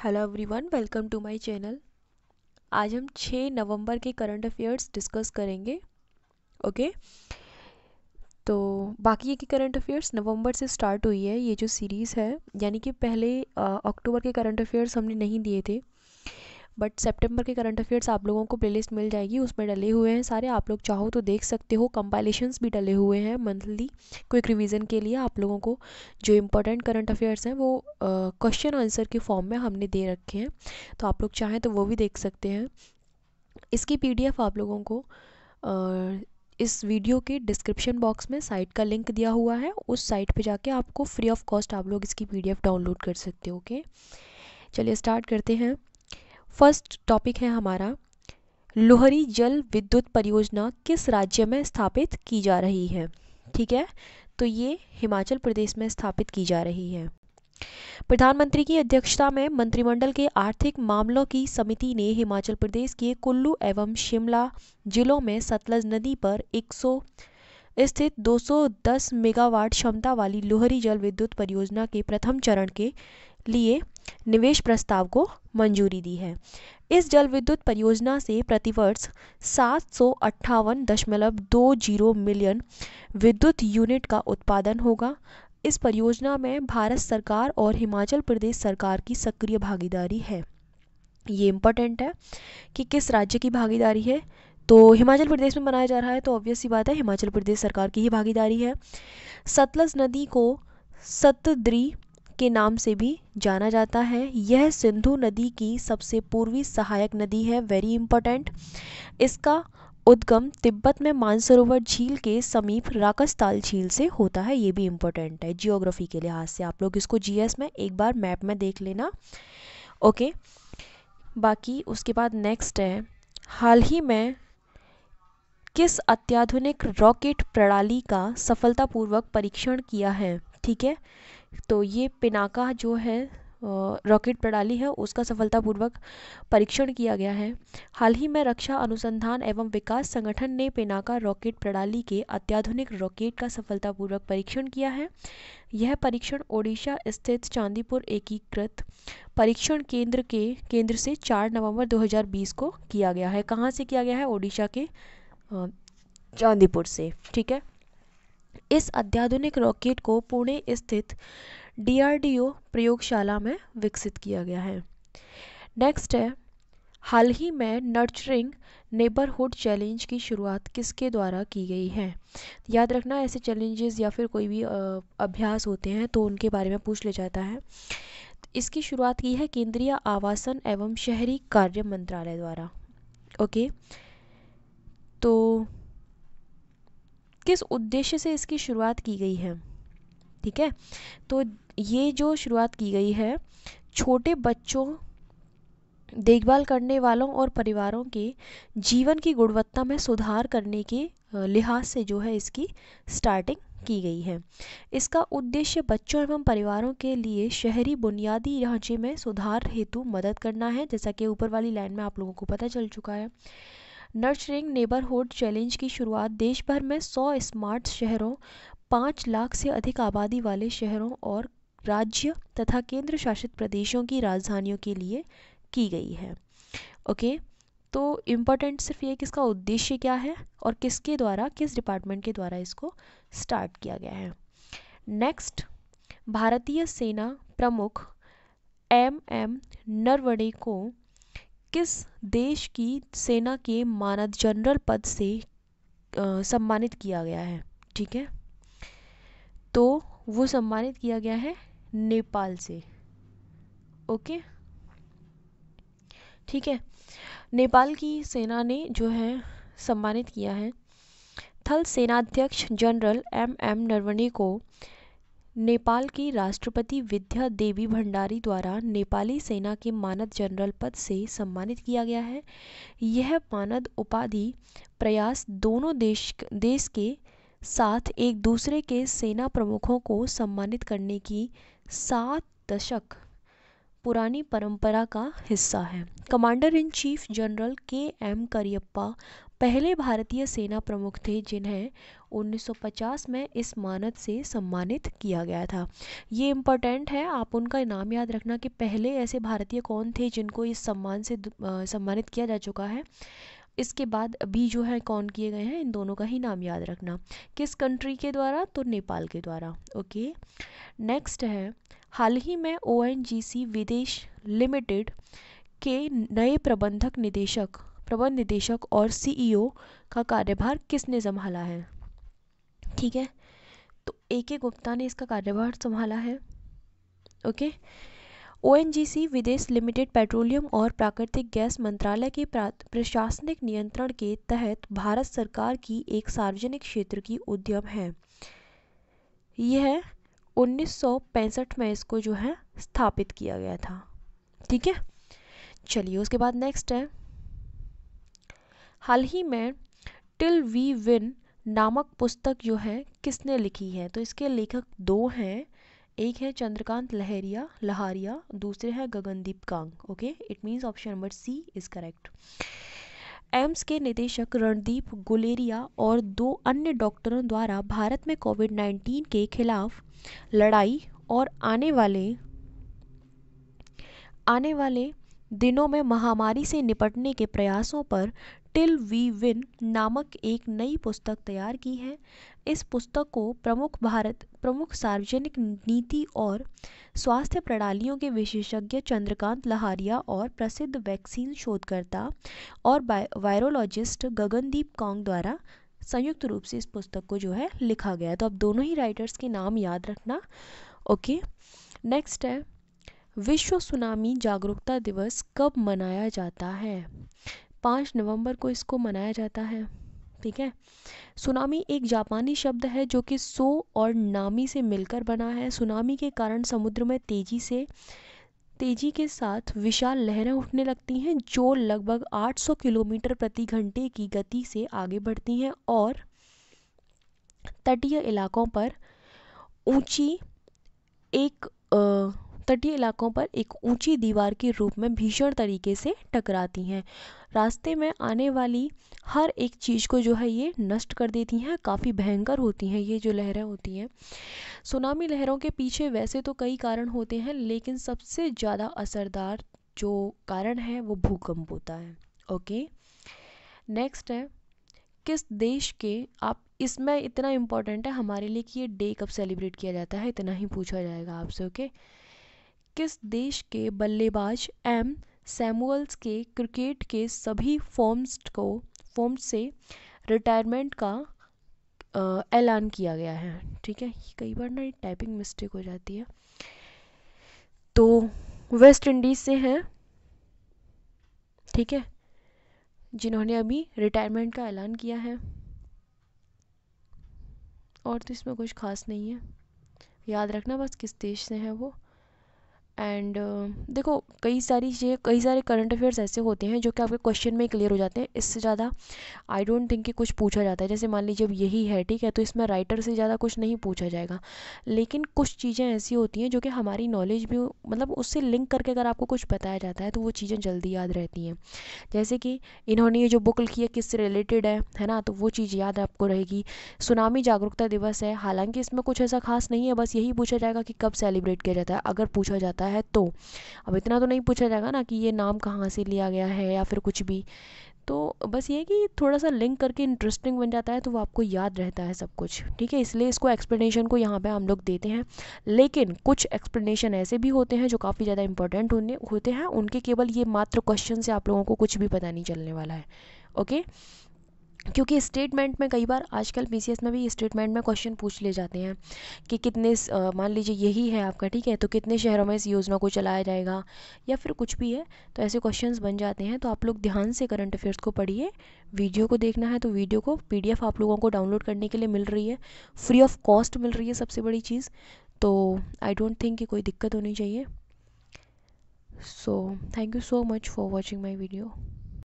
Hello everyone, welcome to my channel. आज हम 6 नवंबर के करंट अफेयर्स डिस्कस करेंगे। ओके, तो बाकी की करंट अफेयर्स नवंबर से स्टार्ट हुई है ये जो सीरीज़ है, यानी कि पहले अक्टूबर के करंट अफेयर्स हमने नहीं दिए थे, बट सितंबर के करंट अफेयर्स आप लोगों को प्लेलिस्ट मिल जाएगी, उसमें डले हुए हैं सारे। आप लोग चाहो तो देख सकते हो, कंपाइलेशंस भी डले हुए हैं मंथली क्विक रिवीजन के लिए। आप लोगों को जो इम्पोर्टेंट करंट अफेयर्स हैं वो क्वेश्चन आंसर के फॉर्म में हमने दे रखे हैं, तो आप लोग चाहें तो वो भी देख सकते हैं। इसकी पीडीएफ आप लोगों को इस वीडियो के डिस्क्रिप्शन बॉक्स में साइट का लिंक दिया हुआ है, उस साइट पे जाके आपको फ्री ऑफ कॉस्ट आप लोग इसकी पीडीएफ डाउनलोड कर सकते हो। ओके, चलिए स्टार्ट करते हैं। फर्स्ट टॉपिक है हमारा, लोहरी जल विद्युत परियोजना किस राज्य में स्थापित की जा रही है। ठीक है, तो ये हिमाचल प्रदेश में स्थापित की जा रही है। प्रधानमंत्री की अध्यक्षता में मंत्रिमंडल के आर्थिक मामलों की समिति ने हिमाचल प्रदेश के कुल्लू एवं शिमला जिलों में सतलज नदी पर 100 स्थित 210 मेगावाट क्षमता वाली लोहरी जल विद्युत परियोजना के प्रथम चरण के लिए निवेश प्रस्ताव को मंजूरी दी है। इस जल विद्युत परियोजना से प्रतिवर्ष 758.20 मिलियन विद्युत यूनिट का उत्पादन होगा। इस परियोजना में भारत सरकार और हिमाचल प्रदेश सरकार की सक्रिय भागीदारी है। ये इम्पोर्टेंट है कि किस राज्य की भागीदारी है, तो हिमाचल प्रदेश में बनाया जा रहा है, तो ऑब्वियस सी बात है हिमाचल प्रदेश सरकार की ही भागीदारी है। सतलज नदी को सतद्री के नाम से भी जाना जाता है। यह सिंधु नदी की सबसे पूर्वी सहायक नदी है, वेरी इंपॉर्टेंट। इसका उद्गम तिब्बत में मानसरोवर झील के समीप राकसताल झील से होता है, ये भी इम्पोर्टेंट है जियोग्राफी के लिहाज से। आप लोग इसको जीएस में एक बार मैप में देख लेना। ओके, बाकी उसके बाद नेक्स्ट है, हाल ही में किस अत्याधुनिक रॉकेट प्रणाली का सफलतापूर्वक परीक्षण किया है। ठीक है, तो ये पिनाका जो है रॉकेट प्रणाली है, उसका सफलतापूर्वक परीक्षण किया गया है। हाल ही में रक्षा अनुसंधान एवं विकास संगठन ने पिनाका रॉकेट प्रणाली के अत्याधुनिक रॉकेट का सफलतापूर्वक परीक्षण किया है। यह परीक्षण ओडिशा स्थित चांदीपुर एकीकृत परीक्षण केंद्र से 4 नवंबर 2020 को किया गया है। कहाँ से किया गया है? ओडिशा के चांदीपुर से। ठीक है, इस अत्याधुनिक रॉकेट को पुणे स्थित डीआरडीओ प्रयोगशाला में विकसित किया गया है। नेक्स्ट है, हाल ही में नर्चरिंग नेबरहुड चैलेंज की शुरुआत किसके द्वारा की गई है। याद रखना, ऐसे चैलेंजेस या फिर कोई भी अभ्यास होते हैं तो उनके बारे में पूछ ले जाता है। इसकी शुरुआत की है केंद्रीय आवासन एवं शहरी कार्य मंत्रालय द्वारा। ओके, तो किस उद्देश्य से इसकी शुरुआत की गई है। ठीक है, तो ये जो शुरुआत की गई है, छोटे बच्चों, देखभाल करने वालों और परिवारों के जीवन की गुणवत्ता में सुधार करने के लिहाज से जो है इसकी स्टार्टिंग की गई है। इसका उद्देश्य बच्चों एवं परिवारों के लिए शहरी बुनियादी ढांचे में सुधार हेतु मदद करना है, जैसा कि ऊपर वाली लाइन में आप लोगों को पता चल चुका है। नर्चरिंग नेबरहुड चैलेंज की शुरुआत देश भर में 100 स्मार्ट शहरों, 5 लाख से अधिक आबादी वाले शहरों और राज्य तथा केंद्र शासित प्रदेशों की राजधानियों के लिए की गई है। ओके, तो इम्पोर्टेंट सिर्फ ये कि इसका उद्देश्य क्या है और किसके द्वारा, किस डिपार्टमेंट के द्वारा इसको स्टार्ट किया गया है। नेक्स्ट, भारतीय सेना प्रमुख एम नरवणे को किस देश की सेना के मानद जनरल पद से सम्मानित किया गया है। ठीक है, तो वो सम्मानित किया गया है नेपाल से। ओके, ठीक है, नेपाल की सेना ने जो है सम्मानित किया है। थल सेनाध्यक्ष जनरल एम नरवणे को नेपाल की राष्ट्रपति विद्या देवी भंडारी द्वारा नेपाली सेना के मानद जनरल पद से सम्मानित किया गया है। यह मानद उपाधि प्रयास दोनों देश के साथ एक दूसरे के सेना प्रमुखों को सम्मानित करने की 7 दशक पुरानी परंपरा का हिस्सा है। Commander in chief general KM. Cariappa पहले भारतीय सेना प्रमुख थे जिन्हें 1950 में इस मानद से सम्मानित किया गया था। ये इम्पोर्टेंट है, आप उनका नाम याद रखना कि पहले ऐसे भारतीय कौन थे जिनको इस सम्मान से सम्मानित किया जा चुका है। इसके बाद अभी जो है कौन किए गए हैं, इन दोनों का ही नाम याद रखना। किस कंट्री के द्वारा, तो नेपाल के द्वारा। ओके, नेक्स्ट है, हाल ही में ONGC विदेश लिमिटेड के नए प्रबंध निदेशक और CEO का कार्यभार किसने संभाला है? ठीक है, तो AK गुप्ता ने इसका कार्यभार संभाला है। ओके, ONGC विदेश लिमिटेड पेट्रोलियम और प्राकृतिक गैस मंत्रालय के प्रशासनिक नियंत्रण के तहत भारत सरकार की एक सार्वजनिक क्षेत्र की उद्यम है। यह 1965 में इसको जो है स्थापित किया गया था। ठीक है, चलिए उसके बाद नेक्स्ट है, हाल ही में टिल वी विन नामक पुस्तक जो है किसने लिखी है? तो इसके लेखक दो हैं, एक है चंद्रकांत लहारिया, दूसरे है Gagandeep Kang. Okay, it means option number C is correct. AIIMS के निदेशक रणदीप गुलेरिया और 2 अन्य डॉक्टरों द्वारा भारत में कोविड-19 के खिलाफ लड़ाई और आने वाले दिनों में महामारी से निपटने के प्रयासों पर टिल वी विन नामक एक नई पुस्तक तैयार की है। इस पुस्तक को प्रमुख सार्वजनिक नीति और स्वास्थ्य प्रणालियों के विशेषज्ञ चंद्रकांत लहारिया और प्रसिद्ध वैक्सीन शोधकर्ता और वायरोलॉजिस्ट गगनदीप कांग द्वारा संयुक्त रूप से इस पुस्तक को जो है लिखा गया है। तो अब दोनों ही राइटर्स के नाम याद रखना। ओके, नेक्स्ट है, विश्व सुनामी जागरूकता दिवस कब मनाया जाता है? 5 नवंबर को इसको मनाया जाता है। ठीक है, सुनामी एक जापानी शब्द है जो कि सो और नामी से मिलकर बना है। सुनामी के कारण समुद्र में तेजी के साथ विशाल लहरें उठने लगती हैं जो लगभग 800 किलोमीटर प्रति घंटे की गति से आगे बढ़ती हैं और तटीय इलाकों पर एक ऊंची दीवार के रूप में भीषण तरीके से टकराती हैं। रास्ते में आने वाली हर एक चीज़ को जो है ये नष्ट कर देती हैं। काफ़ी भयंकर होती हैं ये जो लहरें होती हैं। सुनामी लहरों के पीछे वैसे तो कई कारण होते हैं, लेकिन सबसे ज़्यादा असरदार जो कारण है वो भूकंप होता है। ओके, नेक्स्ट है, किस देश के, आप इसमें इतना इम्पोर्टेंट है हमारे लिए कि ये डे कब सेलिब्रेट किया जाता है, इतना ही पूछा जाएगा आपसे। ओके, किस देश के बल्लेबाज एम सैमुअल्स के क्रिकेट के सभी फॉर्म्स से रिटायरमेंट का ऐलान किया गया है? ठीक है, कई बार ना टाइपिंग मिस्टेक हो जाती है। तो वेस्ट इंडीज से हैं, ठीक है, जिन्होंने अभी रिटायरमेंट का ऐलान किया है। और तो इसमें कुछ खास नहीं है, याद रखना बस किस देश से हैं वो। एंड देखो कई सारे करंट अफेयर्स ऐसे होते हैं जो कि आपके क्वेश्चन में क्लियर हो जाते हैं। इससे ज़्यादा आई डोंट थिंक कि कुछ पूछा जाता है। जैसे मान लीजिए अब यही है, ठीक है, तो इसमें राइटर से ज़्यादा कुछ नहीं पूछा जाएगा, लेकिन कुछ चीज़ें ऐसी होती हैं जो कि हमारी नॉलेज भी मतलब उससे लिंक करके अगर आपको कुछ बताया जाता है तो वो चीज़ें जल्दी याद रहती हैं। जैसे कि इन्होंने ये जो बुक लिखी है किससे रिलेटेड है ना, तो वो चीज़ याद आपको रहेगी। सुनामी जागरूकता दिवस है, हालांकि इसमें कुछ ऐसा खास नहीं है, बस यही पूछा जाएगा कि कब सेलिब्रेट किया जाता है अगर पूछा जाता है तो। अब इतना तो नहीं पूछा जाएगा ना कि ये नाम कहाँ से लिया गया है या फिर कुछ भी। तो बस ये कि थोड़ा सा लिंक करके इंटरेस्टिंग बन जाता है तो वो आपको याद रहता है सब कुछ। ठीक है, इसलिए इसको एक्सप्लेनेशन को यहाँ पे हम लोग देते हैं। लेकिन कुछ एक्सप्लेनेशन ऐसे भी होते हैं जो काफ़ी ज़्यादा इंपॉर्टेंट होते हैं, उनके केवल ये मात्र क्वेश्चन से आप लोगों को कुछ भी पता नहीं चलने वाला है। ओके, क्योंकि स्टेटमेंट में कई बार आजकल PCS में भी स्टेटमेंट में क्वेश्चन पूछ ले जाते हैं कि कितने मान लीजिए यही है आपका, ठीक है, तो कितने शहरों में इस योजना को चलाया जाएगा या फिर कुछ भी है, तो ऐसे क्वेश्चंस बन जाते हैं। तो आप लोग ध्यान से करंट अफेयर्स को पढ़िए। वीडियो को देखना है तो वीडियो को PDF आप लोगों को डाउनलोड करने के लिए मिल रही है, फ्री ऑफ कॉस्ट मिल रही है, सबसे बड़ी चीज़। तो आई डोंट थिंक कि कोई दिक्कत होनी चाहिए। So thank you so much for watching my video.